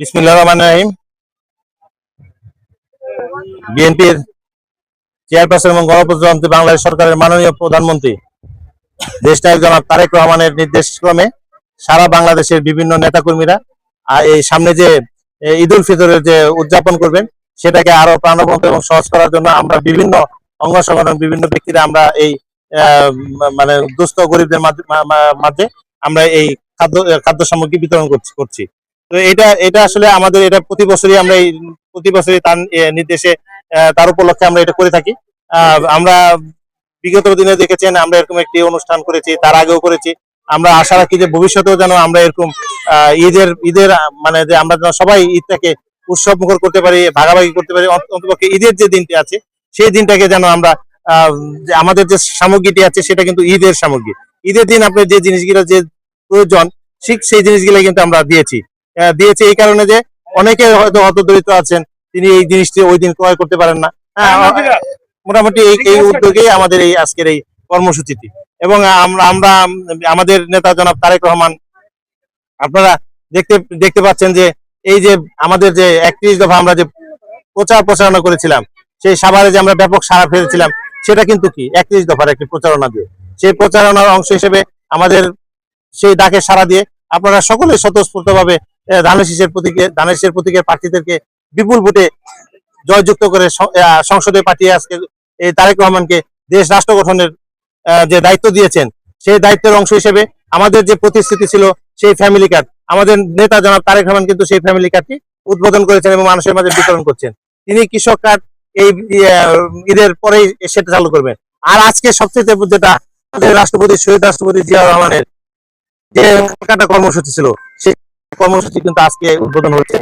বিসমিল্লাহির রহমানির রহিম। বিএনপির চেয়ারপারসন এবং গণপ্রজাতন্ত্রী বাংলাদেশ সরকারের মাননীয় প্রধানমন্ত্রী দেশনায়ক জনাব তারেক রহমানের নির্দেশক্রমে সারা বাংলাদেশের বিভিন্ন নেতাকর্মীরা এই সামনে যে ঈদ উল ফিতরের যে উদযাপন করবেন সেটাকে আরো প্রাণবন্ত এবং সহজ করার জন্য আমরা বিভিন্ন অঙ্গ সংগঠন বিভিন্ন ব্যক্তিরা আমরা এই মানে দুস্থ গরিবদের মাঝে আমরা এই খাদ্য সামগ্রী বিতরণ করছি। তো এটা আসলে আমাদের এটা প্রতি বছরই আমরা এই প্রতি বছরই তার নির্দেশে তার উপলক্ষে আমরা এটা করে থাকি। আমরা বিগত দিনে দেখেছেন আমরা এরকম একটি অনুষ্ঠান করেছি, তার আগেও করেছি। আমরা আশা রাখি যে ভবিষ্যতেও যেন আমরা এরকম ঈদের মানে যে আমরা যেন সবাই ঈদটাকে উৎসব মুখর করতে পারি, ভাগাভাগি করতে পারি। অন্তপক্ষে ঈদের যে দিনটি আছে সেই দিনটাকে যেন আমরা যে আমাদের যে সামগ্রীটি আছে সেটা কিন্তু ঈদের সামগ্রী। ঈদের দিন আপনার যে জিনিসগুলো যে প্রয়োজন ঠিক সেই জিনিসগুলো কিন্তু আমরা দিয়েছি এই কারণে যে অনেকে হয়তো হতদরিদ্র আছেন, তিনি এই জিনিসটি ওই দিন ক্রয় করতে পারেন না। মোটামুটি এই উদ্যোগেই আমাদের এই আজকের এই কর্মসূচিটি। এবং আমরা আমাদের নেতা জনাব তারেক রহমান আপনারা দেখতে পাচ্ছেন যে এই যে আমাদের যে 31 দফা আমরা যে প্রচারণা করেছিলাম, সেই সাভারে যে আমরা ব্যাপক সাড়া ফেলেছিলাম সেটা কিন্তু কি 31 দফার একটি প্রচারণা দিয়ে, সেই প্রচারণার অংশ হিসেবে আমাদের সেই ডাকে সাড়া দিয়ে আপনারা সকলে স্বতঃস্ফূর্তভাবে ধানের প্রতীকের প্রার্থীদেরকে বিপুল ভোটে জয়যুক্ত করে সংসদে পাঠিয়ে আজকে এই তারেক রহমানকে দেশ রাষ্ট্র গঠনের যে দায়িত্ব দিয়েছেন, সেই দায়িত্বের অংশ হিসেবে আমাদের যে প্রতিশ্রুতি ছিল সেই ফ্যামিলি কার্ড, আমাদের নেতা জনাব তারেক রহমান কিন্তু সেই ফ্যামিলি কার্ডটি উদ্বোধন করেছেন এবং মানুষের মাঝে বিতরণ করছেন। তিনি কৃষক কার্ড এই ঈদের পরেই সেটা চালু করবেন। আর আজকে সবচেয়ে যেটা রাষ্ট্রপতি শহীদ রাষ্ট্রপতি জিয়াউর রহমানের যে কর্মসূচি ছিল সেই কর্মসূচি কিন্তু আজকে উদ্বোধন হচ্ছে।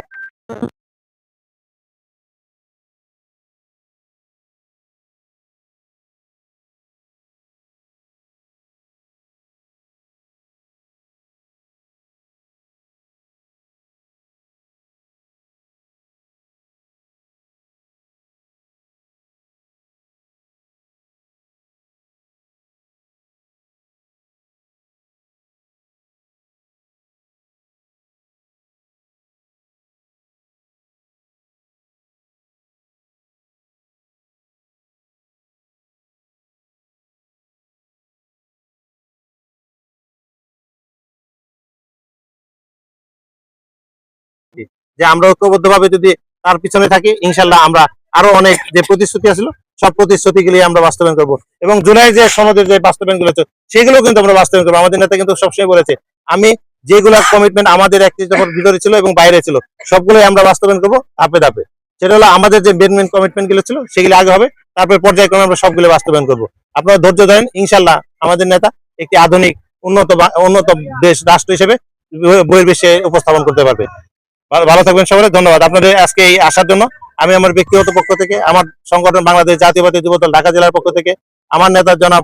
যে আমরা ঐক্যবদ্ধভাবে যদি তার পিছনে থাকি, ইনশাল্লাহ আমরা আরো অনেক যে প্রতিশ্রুতি আছিল সব প্রতিশ্রুতিগুলি আমরা বাস্তবায়ন করবো। এবং জুলাই যে সনদের যে বাস্তবায়ন গুলো সেগুলো কিন্তু আমরা বাস্তবায়ন করবো। আমাদের নেতা কিন্তু সবসময় বলেছে আমি যেগুলো কমিটমেন্ট আমাদের 31 দফার ভিতরে ছিল এবং বাইরে ছিল সবগুলোই আমরা বাস্তবায়ন করবো ধাপে ধাপে। সেটা হলো আমাদের যে মেন কমিটমেন্ট গুলো ছিল সেগুলো আগে হবে, তারপরে পর্যায়ক্রমে আমরা সবগুলো বাস্তবায়ন করবো। আপনারা ধৈর্য ধরেন, ইনশাল্লাহ আমাদের নেতা একটি আধুনিক উন্নত দেশ রাষ্ট্র হিসেবে বহির্বিশ্বে উপস্থাপন করতে পারবে। ভালো থাকবেন সবাই, ধন্যবাদ আপনাদের আজকে এই আসার জন্য। আমি আমার ব্যক্তিগত পক্ষ থেকে, আমার সংগঠন বাংলাদেশ জাতীয়তাবাদী যুবদল ঢাকা জেলার পক্ষ থেকে, আমার নেতা জনাব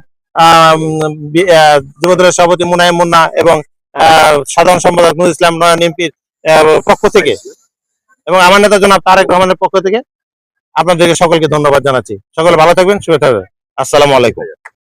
যুবদলের সভাপতি মুনায়েম মুন্না এবং সাধারণ সম্পাদক নুরুল ইসলাম নয়ন এমপির পক্ষ থেকে এবং আমার নেতা জনাব তারেক রহমানের পক্ষ থেকে আপনাদেরকে সকলকে ধন্যবাদ জানাচ্ছি। সকলে ভালো থাকবেন, শুভেচ্ছা, আসসালামু আলাইকুম।